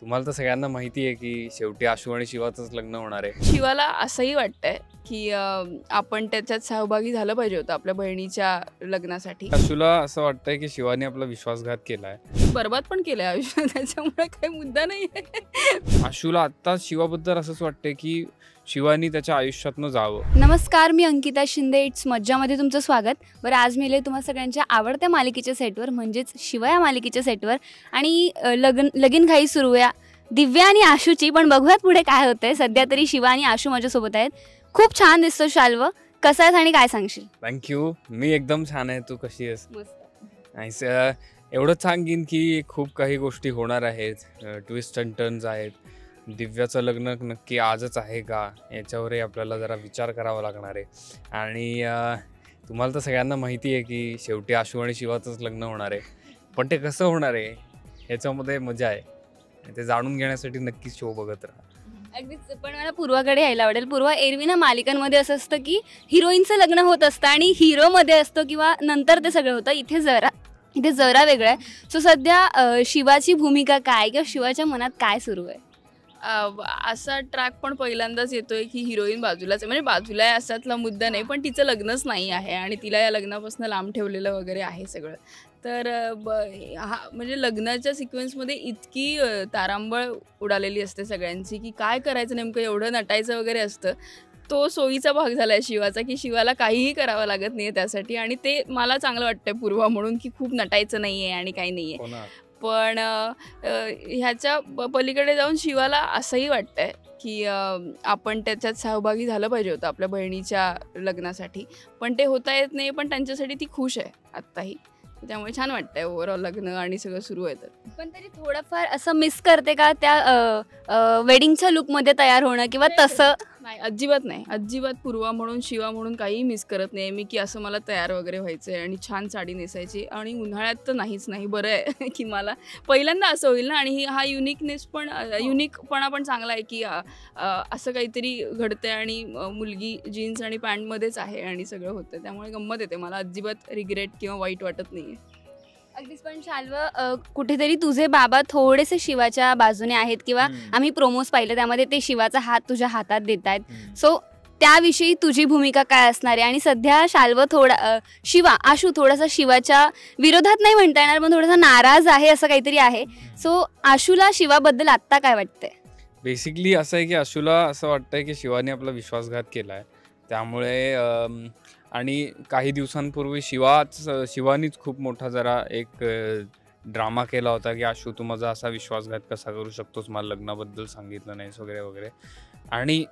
तुम्हाला तर सगळ्यांना माहिती आहे की शेवटी आशू आणि शिवाचंच लग्न होणार आहे. शिवाला असंही वाटतंय की आपण त्याच्यात सहभागी झालं पाहिजे होतं आपल्या बहिणीच्या लग्नासाठी. आशूला असं वाटतंय की शिवानी आपला विश्वासघात केलाय. बरबाद पण केलंय आयुष्य, त्याच्यामुळे काही मुद्दा नाही आहे. आशूला आत्ता शिवाबद्दल असंच वाटतंय की शिवानी त्याच्या आयुष्यातनं जावं. नमस्कार, मी अंकिता शिंदे. इट्स मज्जामध्ये तुमचं स्वागत. बरं, आज मी तुम्हा सगळ्यांच्या आवडत्या मालिकेच्या सेटवर म्हणजेच शिवा या मालिकेच्या सेटवर आणि लगीन घाई सुरू आहे दिव्या आणि आशूची. पण बघूयात पुढे काय होतंय. सध्या तरी शिवा आणि आशू माझ्यासोबत आहेत. खूप छान दिसतो शाल्व. कसा आहेस आणि काय सांगशील? थँक्यू. मी एकदम छान आहे. तू कशी आहेस? मस्त. एवढंच सांगीन की खूप काही गोष्टी होणार आहेत. ट्विस्ट अँड टर्न्स आहेत. दिव्याचं लग्न नक्की आजच आहे का याच्यावरही आपल्याला जरा विचार करावा लागणार आहे. आणि तुम्हाला तर सगळ्यांना माहिती आहे की शेवटी आशू आणि शिवाचंच लग्न होणार आहे. पण ते कसं होणार आहे ह्याच्यामध्ये मजा आहे. ते जाणून घेण्यासाठी नक्कीच शो बघत राहा. अगदीच. पण मला पूर्वाकडे यायला आवडेल. पूर्वा, एरवी ना मालिकांमध्ये असं असतं की हिरोईनचं लग्न होत असतं आणि हिरोमध्ये असतं किंवा नंतर ते सगळं होतं. इथे जरा वेगळं आहे. सो सध्या शिवाची भूमिका काय किंवा शिवाच्या मनात काय सुरू आहे? असा ट्रॅक पण पहिल्यांदाच येतोय की हिरोईन बाजूलाच आहे. म्हणजे बाजूला आहे असातला मुद्दा नाही, पण तिचं लग्नच नाही आहे आणि तिला या लग्नापासून लांब ठेवलेलं वगैरे आहे सगळं. तर हा म्हणजे लग्नाच्या सिक्वेन्समध्ये इतकी तारांबळ उडालेली असते सगळ्यांची की काय करायचं नेमकं, एवढं नटायचं वगैरे असतं. तो सोयीचा भाग झाला आहे शिवाचा की शिवाला काहीही करावं लागत नाही आहे त्यासाठी. आणि ते मला चांगलं वाटतंय पूर्वा म्हणून की खूप नटायचं नाही आहे आणि काही नाही आहे. पण ह्याच्या पलीकडे जाऊन शिवाला असंही वाटतंय की आपण त्याच्यात सहभागी झालं पाहिजे होतं आपल्या बहिणीच्या लग्नासाठी. पण ते होता येत नाही. पण त्यांच्यासाठी ती खुश आहे आत्ताही. त्यामुळे छान वाटतंय ओव्हरऑल लग्न आणि सगळं सुरू आहे. तर पण तरी थोडंफार असं मिस करते का त्या वेडिंगच्या लुकमध्ये तयार होणं किंवा तसं? नाही, अजिबात नाही. अजिबात पूर्वा म्हणून शिवा म्हणून काहीही मिस करत नाही मी की असं मला तयार वगैरे व्हायचं आहे आणि छान साडी नेसायची. आणि उन्हाळ्यात तर नाहीच नाही. बरं आहे की मला पहिल्यांदा असं होईल ना. आणि हा युनिकपणा पण चांगला आहे की असं काहीतरी घडतंय आणि मुलगी जीन्स आणि पॅन्टमध्येच आहे आणि सगळं होतं. त्यामुळे गंमत येते. मला अजिबात रिग्रेट किंवा वाईट वाटत नाही आहे. अगदीच. पण शाल्व, कुठेतरी तुझे बाबा थोडेसे शिवाच्या बाजूने आहेत किंवा आम्ही प्रोमोज पाहिलं त्यामध्ये ते शिवाचा हात तुझ्या हातात देत आहेत. सो त्याविषयी तुझी भूमिका काय असणार आहे? आणि सध्या शाल्व आशू थोडासा शिवाच्या विरोधात नाही म्हणता येणार, पण थोडासा नाराज आहे असं काहीतरी आहे. सो आशूला शिवाबद्दल आत्ता काय वाटतंय? बेसिकली असं आहे की आशूला असं वाटतंय की शिवानी आपला विश्वासघात केला आहे. त्यामुळे आणि काही दिवसांपूर्वी शिवानीच खूप मोठा जरा एक ड्रामा केला होता की आशू, तू माझा असा विश्वासघात कसा करू शकतोस, मला लग्नाबद्दल सांगितलं नाहीस वगैरे वगैरे. आणि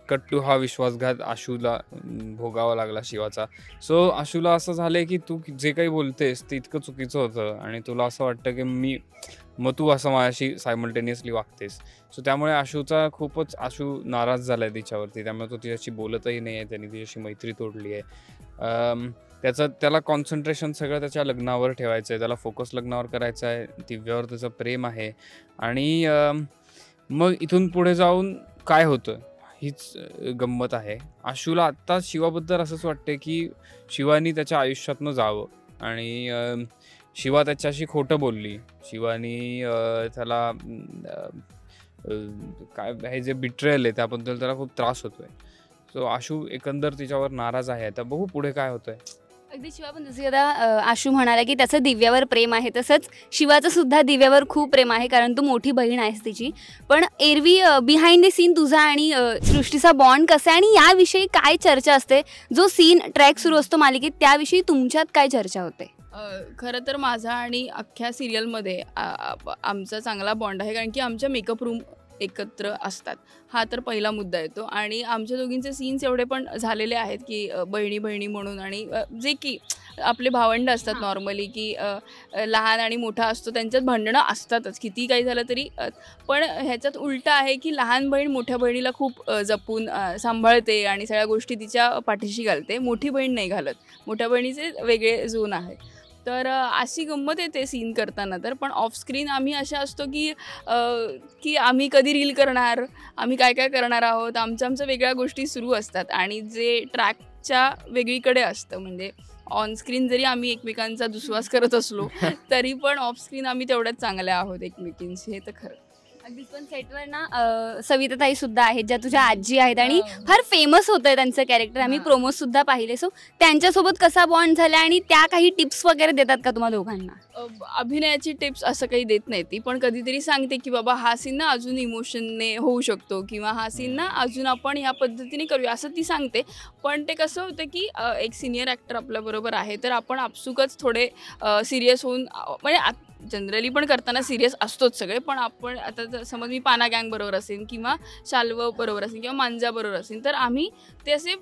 कट टू हा विश्वासघात आशूला भोगावा लागला शिवाचा. सो आशूला असं झालंय की तू जे काही बोलतेस ते इतकं चुकीचं होतं आणि तुला असं वाटतं की मग तू असं माझ्याशी सायमल्टेनियसली वागतेस. सो त्यामुळे आशू नाराज झाला आहे तिच्यावरती. त्यामुळे तो तिच्याशी बोलतही नाही आहे. त्यांनी तिच्याशी मैत्री तोडली आहे. त्याला कॉन्सन्ट्रेशन सगळं त्याच्या लग्नावर ठेवायचं आहे. त्याला फोकस लग्नावर करायचं आहे. दिव्यावर त्याचं प्रेम आहे. आणि मग इथून पुढे जाऊन काय होतं हीच गंमत आहे. आशूला आत्ता शिवाबद्दल असंच वाटते की शिवानी त्याच्या आयुष्यातनं जावं. आणि शिवा त्याच्याशी खोटं बोलली. शिवानी त्याला काय हे जे बिट्रेल आहे त्याबद्दल त्याला खूप त्रास होतोय. सो आशू एकंदर तिच्यावर नाराज आहे. आता बघू पुढे काय होतंय. अगदी शिवा, पण जसं आता आशू म्हणाला की त्याचं दिव्यावर प्रेम आहे, तसंच शिवाचं सुद्धा दिव्यावर खूप प्रेम आहे कारण तू मोठी बहीण आहेस तिची. पण एरवी बिहाइंड द सीन तुझा आणि सृष्टीचा बॉन्ड कसा आहे आणि याविषयी काय चर्चा असते? जो सीन ट्रॅक सुरू असतो मालिकेत त्याविषयी तुमच्यात काय चर्चा होते? खरं तर माझा आणि अख्ख्या सिरियलमध्ये आमचा चांगला बॉन्ड आहे कारण की आमच्या मेकअप रूम एकत्र असतात. हा तर पहिला मुद्दा येतो. आणि आमच्या दोघींचे सीन्स एवढे पण झालेले आहेत की बहिणी बहिणी म्हणून. आणि जे की आपले भावंड असतात नॉर्मली की लहान आणि मोठा असतो त्यांच्यात भांडणं असतातच किती काही झालं तरी. पण ह्याच्यात उलटं आहे की लहान बहीण मोठ्या बहिणीला खूप जपून सांभाळते आणि सगळ्या गोष्टी तिच्या पाठीशी घालते. मोठी बहीण नाही घालत. मोठ्या बहिणीचे वेगळे झोन आहे. तर अशी गंमत येते सीन करताना. तर पण ऑफस्क्रीन आम्ही अशा असतो की आम्ही कधी रील करणार, आम्ही काय काय करणार आहोत, आमच्या वेगळ्या गोष्टी सुरू असतात. आणि जे ट्रॅकच्या वेगळीकडे असतं म्हणजे ऑनस्क्रीन जरी आम्ही एकमेकांचा दुस्वास करत असलो तरी पण ऑफस्क्रीन आम्ही तेवढ्याच चांगल्या आहोत एकमेकींशी. हे तर खरं. अगदीच. पण सेटवर ना सविता ताई सुद्धा आहेत, ज्या तुझ्या आजी आहेत आणि फार फेमस होतंय त्यांचं कॅरेक्टर. आम्ही प्रोमो सुद्धा पाहिले. सो त्यांच्यासोबत कसा बॉन्ड झाला आणि त्या काही टिप्स वगैरे देतात का तुम्हा दोघांना? अभिनयाची टिप्स असं काही देत नाही ती, पण कधीतरी सांगते की बाबा हा सीन ना अजून इमोशनने होऊ शकतो किंवा हा सीन ना अजून आपण ह्या पद्धतीने करूया असं ती सांगते. पण ते कसं होतं की एक सिनियर ॲक्टर आपल्याबरोबर आहे तर आपण आपसुकच थोडे सिरियस होऊन म्हणजे जनरली पण करताना सिरियस असतोच सगळे, पण आपण आता समज मी पाना गँग बरोबर असेल किंवा शाल्व बरोबर असेल किंवा मांजा बरोबर असेल तर आम्ही ते असे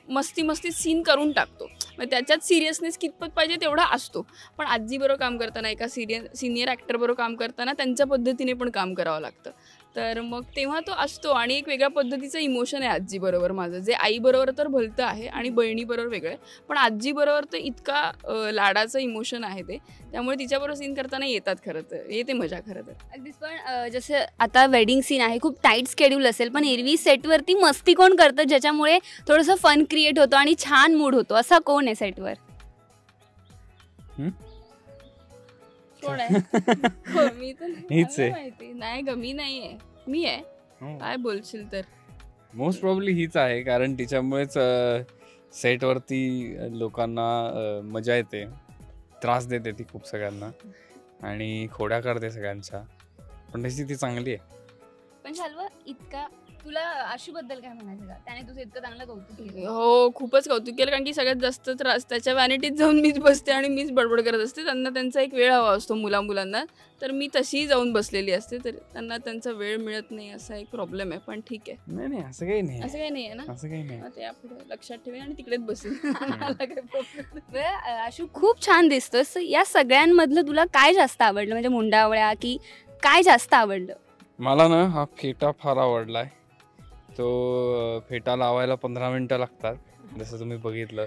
मस्ती सीन करून टाकतो. मग त्याच्यात सिरियसनेस कितपत पाहिजे तेवढा असतो. पण आजीबरोबर काम करताना एका सिनियर ॲक्टरबरोबर काम करताना त्यांच्या पद्धतीने पण काम करावं लागतं. तर मग तेव्हा तो असतो आणि एक वेगळ्या पद्धतीचं इमोशन आहे आजीबरोबर माझं, जे आईबरोबर तर भलतं आहे आणि बहिणीबरोबर वेगळं आहे, पण आजीबरोबर तर इतका लाडाचं इमोशन आहे ते, त्यामुळे तिच्याबरोबर सीन करताना येते मजा खरं तर. अगदीच. पण जसं आता वेडिंग सीन आहे, खूप टाईट शेड्यूल असेल, पण एरवी सेटवरती मस्ती कोण करतं ज्याच्यामुळे थोडंसं फन क्रिएट होतो आणि छान मूड होतो, असा कोण आहे सेटवर? कोण आहे? मी तर माहिती नाही ग, मी नाही आहे. मी आहे काय बोलशील तर मोस्ट प्रॉब्ली हीच आहे, कारण तिच्यामुळेच सेटवरती लोकांना मजा येते, त्रास देते ती खूप सगळ्यांना आणि खोड्या करते सगळ्यांच्या, पण तशी ती चांगली आहे. पण शाल्व, इतका तुला आशूबद्दल काय म्हणायचं का? त्याने तुझं इतकं चांगलं कौतुक केलं. हो, खूपच कौतुक केलं, कारण की सगळ्यात जास्त त्रास त्याच्या व्हॅनिटीत जाऊन मीच बसते आणि मीच बडबड करत असते. त्यांना त्यांचा एक वेळ हवा असतो मुलांना, तर मी तशीही जाऊन बसलेली असते, तर त्यांना त्यांचा वेळ मिळत नाही असा एक प्रॉब्लेम आहे. पण ठीक आहे, नाही असं काही नाही आहे ना, असं काही नाही. ते आपण लक्षात ठेवेन आणि तिकडेच बसेल. आशू, खूप छान दिसतोस. या सगळ्यांमधलं तुला काय जास्त आवडलं? म्हणजे मुंडावळ्या की काय जास्त आवडलं? मला ना हा फेटा फार आवडलाय. तो फेटा लावायला 15 मिनिटं लागतात, जसं तुम्ही बघितलं,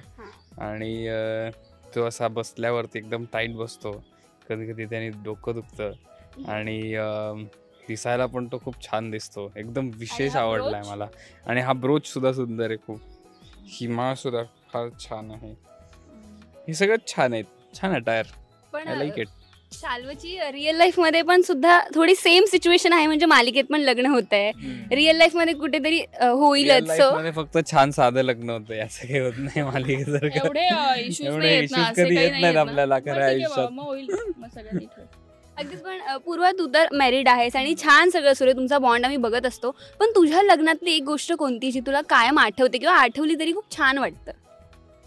आणि तो असा बसल्यावरती एकदम टाईट बसतो. कधी कधी त्याने डोकं दुखतं आणि दिसायला पण तो खूप छान दिसतो. एकदम विशेष आवडलाय मला. आणि हा ब्रोच सुद्धा सुंदर आहे खूप. ही माळ सुद्धा फार छान आहे. हे सगळं छान आहेत, छान अटायर. I like it. शाल्वची रिअल लाईफ मध्ये पण सुद्धा थोडी सेम सिच्युएशन आहे, म्हणजे मालिकेत पण लग्न होत आहे. रिअल लाईफ मध्ये कुठेतरी होईलच. फक्त छान साधं लग्न होतं, असं काही होत नाही मालिकेत. एवढे इश्यूज कधी येत नाहीत आपल्याला खऱ्या आयुष्यात. अगदीच. पण पूर्वा, तू तर मॅरिड आहेस आणि छान सगळं सुरू आहे, तुमचा बॉन्ड आम्ही बघत असतो. पण तुझ्या लग्नातली एक गोष्ट कोणती जी तुला कायम आठवते किंवा आठवली तरी खूप छान वाटतं?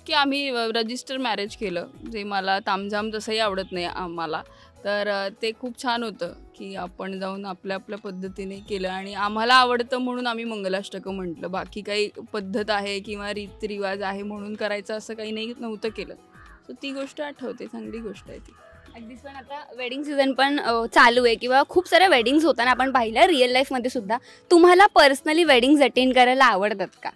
की आम्ही रजिस्टर मॅरेज केलं, जे मला तामझाम तसंही आवडत नाही आम्हाला, तर ते खूप छान होतं की आपण जाऊन आपल्या पद्धतीने केलं आणि आम्हाला आवडतं म्हणून आम्ही मंगलाष्टकं म्हटलं. बाकी काही पद्धत आहे किंवा रीतरिवाज आहे म्हणून करायचं असं काही नव्हतं केलं. सो ती गोष्ट आठवते, चांगली गोष्ट आहे ती. अगदीच. पण आता वेडिंग सीझन पण चालू आहे किंवा खूप साऱ्या वेडिंग्स होताना आपण पाहिलं रिअल लाईफमध्ये सुद्धा. तुम्हाला पर्सनली वेडिंग्स अटेंड करायला आवडतात का?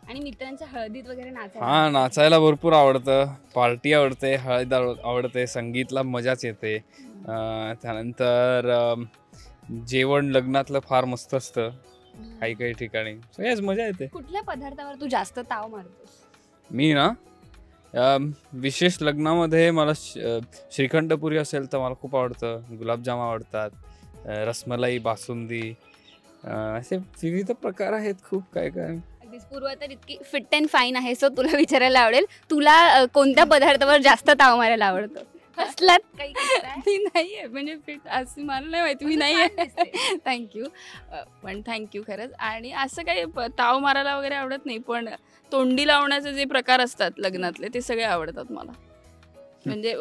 आणि मित्रांच्या हळदीत वगैरे नाचायला? हा, नाचायला भरपूर आवडतं. पार्टी आवडते, हळद आवडते, संगीतला मजाच येते. त्यानंतर जेवण लग्नातलं फार मस्त असतं काही ठिकाणी, सगळ्याच मजा येते. कुठल्या पदार्थावर तू जास्त ताव मारतोस? मी ना विशेष लग्नामध्ये मला श्रीखंडपुरी असेल तर मला खूप आवडतं. गुलाबजाम आवडतात, रसमलाई, बासुंदी, असे विविध प्रकार आहेत खूप काय. पूर्व तर इतकी फिट अँड फाईन आहे, सो तुला विचारायला आवडेल, तुला कोणत्या पदार्थावर जास्त ताव मारायला आवडतं? असलात काही? मी नाही आहे म्हणजे फिट असं मला नाही माहिती, मी नाही आहे. थँक्यू, पण थँक्यू खरंच. आणि असं काही ताव मारायला वगैरे आवडत नाही, पण तोंडी लावण्याचे जे प्रकार असतात लग्नातले ते सगळे आवडतात मला. म्हणजे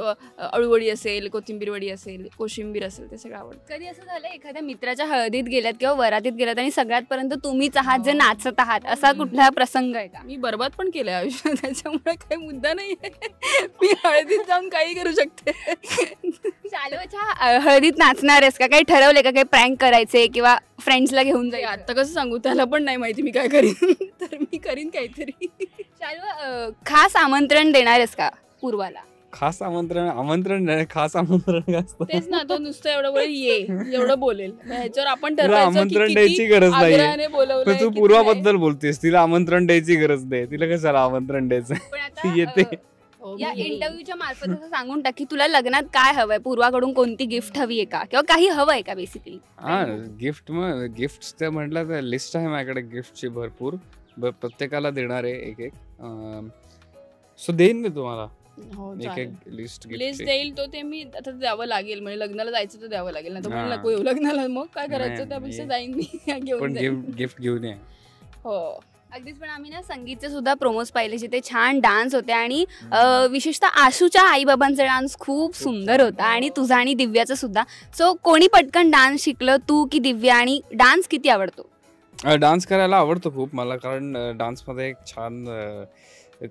अळूवडी असेल, कोथिंबीर वडी असेल, कोशिंबीर असेल, ते सगळं आवडतं. कधी असं झालं एखाद्या मित्राच्या हळदीत गेल्यात किंवा वरातीत गेल्यात आणि सगळ्यात पर्यंत तुम्हीच आहात जे नाचत आहात, असा कुठला प्रसंग आहे का? मी बरबाद पण केलंय आयुष्यात, त्याच्यामुळे काही मुद्दा नाही आहे. मी हळदीत जाऊन काही करू शकते. शाल्वच्या हळदीत नाचणार आहेस का? काही ठरवले का? काही प्रँक करायचे किंवा फ्रेंड्सला घेऊन जाईल? आता कसं सांगू, त्याला पण नाही माहिती मी काय करीन, तर मी करीन काहीतरी. शाल्व, खास आमंत्रण देणार आहेस का पूर्वाला? खास आमंत्रण खास आमंत्रण असतं तेच ना, तो नुसतं एवढं एवढं बोलेल, ह्याच्यावर आपण आमंत्रण द्यायची गरज नाही. तू पूर्वाबद्दल बोलतेस, तिला आमंत्रण द्यायची गरज नाही. तिला कशाला आमंत्रण द्यायचं, ती येते. या इंटरव्ह्यूच्या मार्फत असं सांगून टाक की तुला लग्नात काय हवंय, पूर्वाकडून कोणती गिफ्ट हवी आहे का, किंवा काही हवंय का बेसिकली? हा गिफ्ट ते म्हटलं तर लिस्ट आहे माझ्याकडे गिफ्टची भरपूर. प्रत्येकाला देणार आहे एक एक. सो देईन मी तुम्हाला हो एक एक लिस्ट लिस्ट देईल तो, ते मी आता द्यावं लागेल. म्हणजे लग्नाला जायचं तर द्यावं लागेल, नाही तर मला नको येऊ लग्नाला, मग काय करायचं, नाही, त्यापेक्षा मी- जाईन मी घेऊन पण जाईन. गिफ्ट घेऊन ये. हो अगदीच. पण आम्ही ना संगीतचे सुद्धा प्रोमोज पाहिले जिथे छान डान्स होते, आणि विशेषतः आशूच्या आईबाबांचा डान्स खूप सुंदर होता, आणि तुझा आणि दिव्याचा सुद्धा. सो कोणी पटकन डान्स शिकलं, तू की दिव्या, आणि डान्स किती आवडतो? डान्स करायला आवडतो खूप मला, कारण डान्समध्ये एक छान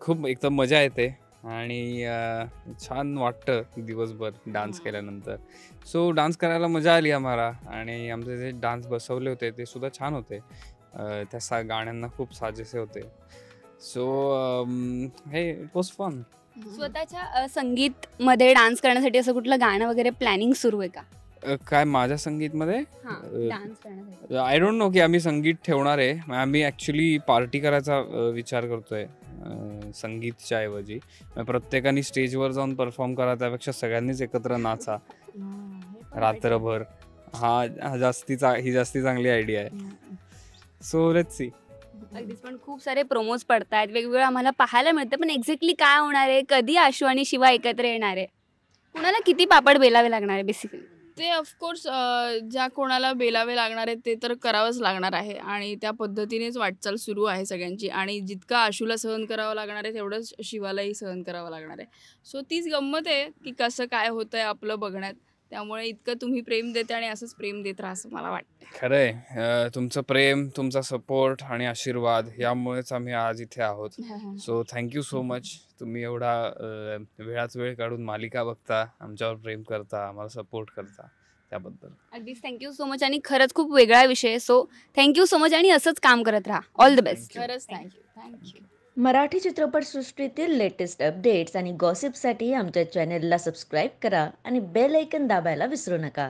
खूप एकदम मजा येते आणि छान वाटतं दिवसभर डान्स केल्यानंतर. सो डान्स करायला मजा आली आम्हाला, आणि आमचे जे डान्स बसवले होते ते सुद्धा छान होते. त्या गाण्यांना खूप साजेसे होते. सो हे इट वॉज फन. स्वतःच्या संगीत मध्ये डान्स करण्यासाठी असं कुठलं गाणं वगैरे प्लॅनिंग सुरू आहे का? काय माझ्या संगीतमध्ये डान्स करण्यासाठी आय डोंट नो की आम्ही संगीत ठेवणार आहे. आम्ही ॲक्च्युली पार्टी करायचा विचार करतोय संगीतच्या ऐवजी. प्रत्येकाने स्टेजवर जाऊन परफॉर्म करा, त्यापेक्षा सगळ्यांनीच एकत्र नाचा रात्रभर. ही जास्ती चांगली आयडिया आहे. So let's see. अगदीच. पण खूप सारे प्रोमोज पडतायत, वेगवेगळं आम्हाला पाहायला मिळतं, पण एक्झॅक्टली काय होणार आहे, कधी आशू आणि शिवा एकत्र येणार आहे, कुणाला किती पापड बेलावे लागणार आहे बेसिकली? ते ऑफकोर्स ज्या कोणाला बेलावे लागणार आहेत ते तर करावंच लागणार आहे, आणि त्या पद्धतीनेच वाटचाल सुरू आहे सगळ्यांची. आणि जितकं आशूला सहन करावं लागणार आहे तेवढंच शिवालाही सहन करावं लागणार आहे. सो तीच गंमत आहे की कसं काय होतं आहे आपलं बघण्यात. त्यामुळे इतकं तुम्ही प्रेम देते आणि असंच प्रेम देत राहा असं मला वाटतं. खरंय, तुमचं प्रेम, तुमचा सपोर्ट आणि आशीर्वाद यामुळेच आम्ही आज इथे आहोत. So thank you so much. तुम्ही एवढा वेळात वेळ काढून मालिका बघता, आमच्यावर प्रेम करता, आम्हाला सपोर्ट करता, त्याबद्दल अगदीच थँक्यू सो मच. आणि खरंच खूप वेगळा विषय, सो थँक्यू सो मच, आणि असंच काम करत राहा. All the best. खरंच थँक्यू. मराठी चित्रपटसृष्टीतील लेटेस्ट अपडेट्स आणि गॉसिपसाठी आमच्या चॅनेलला सबस्क्राईब करा आणि बेल ऐकन दाबायला विसरू नका.